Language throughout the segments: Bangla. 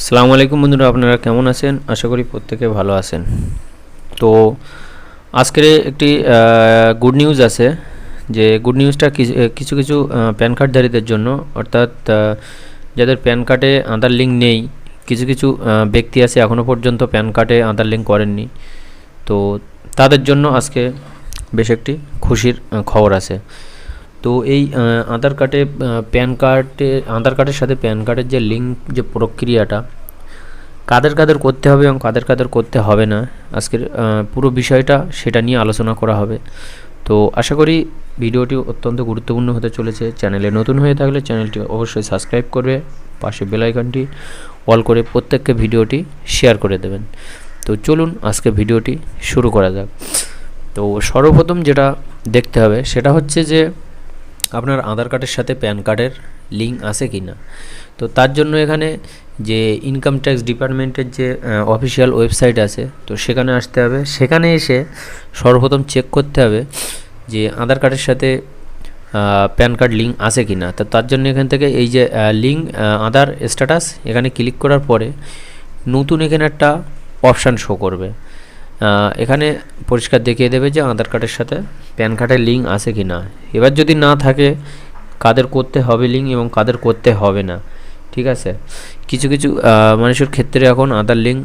আসসালামু আলাইকুম বন্ধুরা, আপনারা কেমন আছেন? আশা করি প্রত্যেকে ভালো আছেন। তো আজকের একটি গুড নিউজ আছে, যে গুড নিউজটা কিছু কিছু প্যান কার্ডধারীদের জন্য, অর্থাৎ যাদের প্যান কার্ডে আধার লিঙ্ক নেই। কিছু কিছু ব্যক্তি আছে এখনও পর্যন্ত প্যান কার্ডে আধার লিঙ্ক করেননি, তো তাদের জন্য আজকে বেশ একটি খুশির খবর আছে। তো এই আধার কার্ডের সাথে প্যান কার্ডের যে লিঙ্ক, যে প্রক্রিয়াটা কাদের কাদের করতে হবে এবং কাদের কাদের করতে হবে না, আজকের পুরো বিষয়টা সেটা নিয়ে আলোচনা করা হবে। তো আশা করি ভিডিওটি অত্যন্ত গুরুত্বপূর্ণ হতে চলেছে। চ্যানেলে নতুন হয়ে থাকলে চ্যানেলটি অবশ্যই সাবস্ক্রাইব করবে, পাশে বেল আইকনটি অল করে প্রত্যেককে ভিডিওটি শেয়ার করে দেবেন। তো চলুন আজকে ভিডিওটি শুরু করা যাক। তো সর্বপ্রথম যেটা দেখতে হবে সেটা হচ্ছে যে আপনার আধার কার্ডের সাথে প্যান কার্ডের লিঙ্ক আছে কি না। তো তার জন্য এখানে যে ইনকাম ট্যাক্স ডিপার্টমেন্টের যে অফিসিয়াল ওয়েবসাইট আছে, তো সেখানে আসতে হবে। সেখানে এসে সর্বপ্রথম চেক করতে হবে যে আধার কার্ডের সাথে প্যান কার্ড লিঙ্ক আছে কি না। তো তার জন্য এখান থেকে এই যে লিঙ্ক আধার স্ট্যাটাস, এখানে ক্লিক করার পরে নতুন এখানে একটা অপশান শো করবে। এখানে পরিষ্কার দেখিয়ে দেবে যে আধার কার্ডের সাথে প্যান কার্ডের লিঙ্ক আছে কি না। এবার যদি না থাকে, কাদের করতে হবে লিঙ্ক এবং কাদের করতে হবে না। ঠিক আছে, কিছু কিছু মানুষের ক্ষেত্রে এখন আধার লিঙ্ক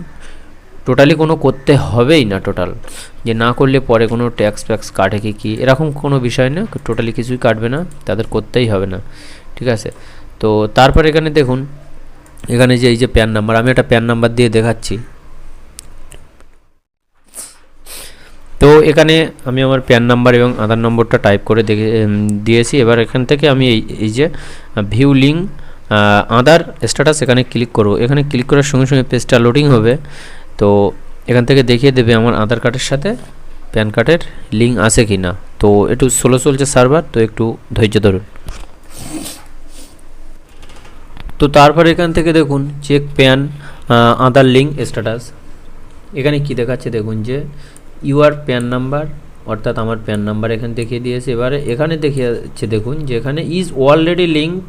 টোটালি কোনো করতে হবেই না, টোটাল যে না করলে পরে কোনো ট্যাক্স ফ্যাক্স কাটে কি এরকম কোনো বিষয় না, টোটালি কিছুই কাটবে না, তাদের করতেই হবে না। ঠিক আছে, তো তারপর এখানে দেখুন, এখানে যে এই যে প্যান নাম্বার, আমি একটা প্যান নাম্বার দিয়ে দেখাচ্ছি। তো এখানে আমি আমার প্যান নাম্বার এবং আধার নম্বরটা টাইপ করে দিয়েছি। এবার এখান থেকে আমি এই যে ভিউ লিঙ্ক আধার স্ট্যাটাস, এখানে ক্লিক করব। এখানে ক্লিক করার সঙ্গে সঙ্গে পেজটা লোডিং হবে। তো এখান থেকে দেখিয়ে দেবে আমার আধার কার্ডের সাথে প্যান কার্ডের লিঙ্ক আছে কি না। তো একটু স্লো চলছে সার্ভার, তো একটু ধৈর্য ধরুন। তো তারপর এখান থেকে দেখুন চেক প্যান আধার লিঙ্ক স্ট্যাটাস, এখানে কি দেখাচ্ছে দেখুন যে ইউআর প্যান নাম্বার, অর্থাৎ আমার প্যান নাম্বার এখানে দেখিয়ে দিয়েছে। এবারে এখানে দেখিয়ে যাচ্ছে দেখুন যে এখানে is already link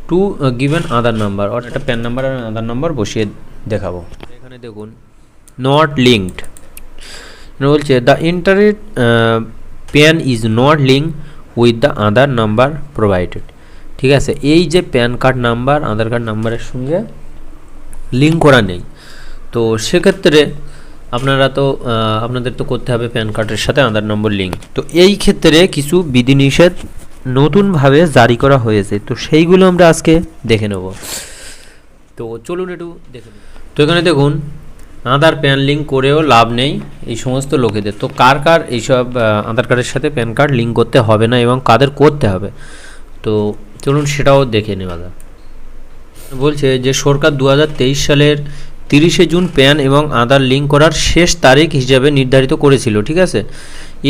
to given Aadhaar number, অর্থাৎ একটা প্যান নাম্বার আর আধার নাম্বার বসিয়ে দেখাবো। এখানে দেখুন নট লিঙ্কড, বলছে the internet pen is not link with the Aadhaar number provided. ঠিক আছে, এই যে প্যান কার্ড নাম্বার আধার কার্ড নাম্বারের সঙ্গে লিঙ্ক করা নেই। তো সেক্ষেত্রে আপনাদের তো করতে হবে প্যান কার্ডের সাথে আধার নম্বর লিঙ্ক। তো এই ক্ষেত্রে কিছু বিধিনিষেধ নতুনভাবে জারি করা হয়েছে, তো সেইগুলো আমরা আজকে দেখে নেব। তো চলুন একটু দেখে নেব। তো এখানে দেখুন আধার প্যান লিঙ্ক করেও লাভ নেই এই সমস্ত লোকেদের। তো কার কার এইসব আধার কার্ডের সাথে প্যান কার্ড লিঙ্ক করতে হবে না এবং কাদের করতে হবে, তো চলুন সেটাও দেখে নেওয়া যাক। বলছে যে সরকার 2023 সালের 30শে জুন প্যান এবং আধার লিঙ্ক করার শেষ তারিখ হিসেবে নির্ধারিত করেছিল। ঠিক আছে,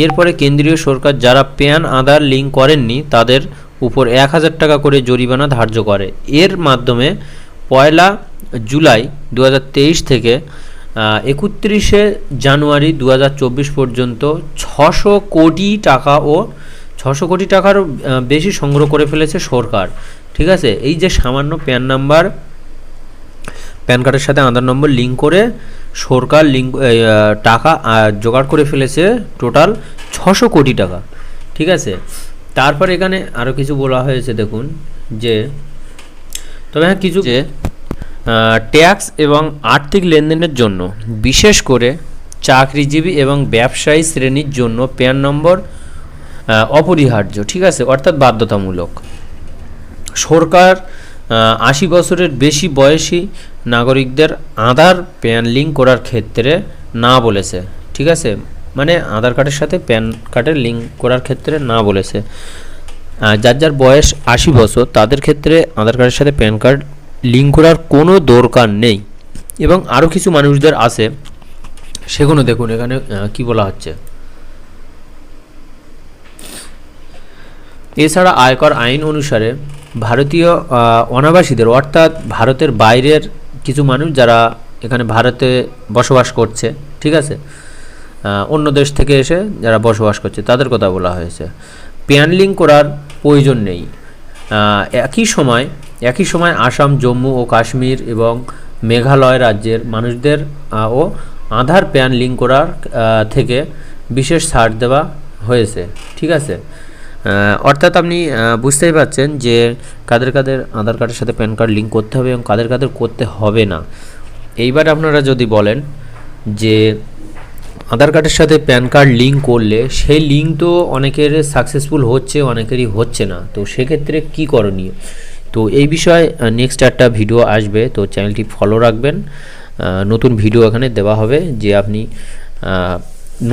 এরপরে কেন্দ্রীয় সরকার যারা প্যান আধার লিঙ্ক করেননি তাদের উপর 1000 টাকা করে জরিমানা ধার্য করে। এর মাধ্যমে 1 জুলাই 2023 থেকে 31শে জানুয়ারি 2024 পর্যন্ত 600 কোটি টাকা ও 600 কোটি টাকারও বেশি সংগ্রহ করে ফেলেছে সরকার। ঠিক আছে, এই যে সামান্য প্যান নাম্বার, প্যান কার্ডের সাথে আধার নম্বর লিঙ্ক করে সরকার টাকা জোগাড় করে ফেলেছে টোটাল 600 কোটি টাকা। ঠিক আছে, তারপর এখানে আরও কিছু বলা হয়েছে দেখুন যে, তবে হ্যাঁ কিছু যে ট্যাক্স এবং আর্থিক লেনদেনের জন্য বিশেষ করে চাকরিজীবী এবং ব্যবসায়ী শ্রেণীর জন্য প্যান নম্বর অপরিহার্য। ঠিক আছে, অর্থাৎ বাধ্যতামূলক। সরকার 80 বছরের বেশি বয়সী নাগরিকদের আধার প্যান লিঙ্ক করার ক্ষেত্রে না বলেছে। ঠিক আছে, মানে আধার কার্ডের সাথে প্যান কার্ডের লিঙ্ক করার ক্ষেত্রে না বলেছে। যার যার বয়স 80 বছর তাদের ক্ষেত্রে আধার কার্ডের সাথে প্যান কার্ড লিঙ্ক করার কোনো দরকার নেই। এবং আরও কিছু মানুষদের আছে, সেগুলো দেখুন এখানে কি বলা হচ্ছে। এছাড়া আয়কর আইন অনুসারে ভারতীয় অনাবাসীদের, অর্থাৎ ভারতের বাইরের কিছু মানুষ যারা এখানে ভারতে বসবাস করছে, ঠিক আছে, অন্য দেশ থেকে এসে যারা বসবাস করছে তাদের কথা বলা হয়েছে, প্যান লিঙ্ক করার প্রয়োজন নেই। একই সময় আসাম, জম্মু ও কাশ্মীর এবং মেঘালয় রাজ্যের মানুষদের ও আধার প্যান লিঙ্ক করার থেকে বিশেষ ছাড় দেওয়া হয়েছে। ঠিক আছে, অর্থাৎ আপনি বুঝতেই পারছেন যে কাদের কাদের আধার কার্ডের সাথে প্যান কার্ড লিঙ্ক করতে হবে এবং কাদের কাদের করতে হবে না। এইবার আপনারা যদি বলেন যে আধার কার্ডের সাথে প্যান কার্ড লিঙ্ক করলে সেই লিঙ্ক তো অনেকের সাকসেসফুল হচ্ছে, অনেকেরই হচ্ছে না, তো সেক্ষেত্রে কী করণীয়? তো এই বিষয়ে নেক্সট একটা ভিডিও আসবে, তো চ্যানেলটি ফলো রাখবেন। নতুন ভিডিও এখানে দেওয়া হবে যে আপনি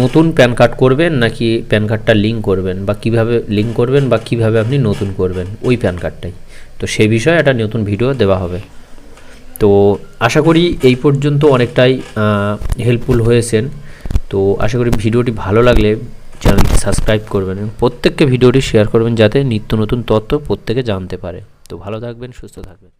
নতুন প্যান কার্ড করবেন নাকি প্যান কার্ডটা লিঙ্ক করবেন, বা কিভাবে লিঙ্ক করবেন, বা কিভাবে আপনি নতুন করবেন ওই প্যান কার্ডটাই। তো সেই বিষয়ে একটা নতুন ভিডিও দেওয়া হবে। তো আশা করি এই পর্যন্ত অনেকটাই হেল্পফুল হয়েছেন। তো আশা করি ভিডিওটি ভালো লাগলে চ্যানেলটি সাবস্ক্রাইব করবেন এবং প্রত্যেককে ভিডিওটি শেয়ার করবেন যাতে নিত্য নতুন তথ্য প্রত্যেকে জানতে পারে। তো ভালো থাকবেন, সুস্থ থাকবেন।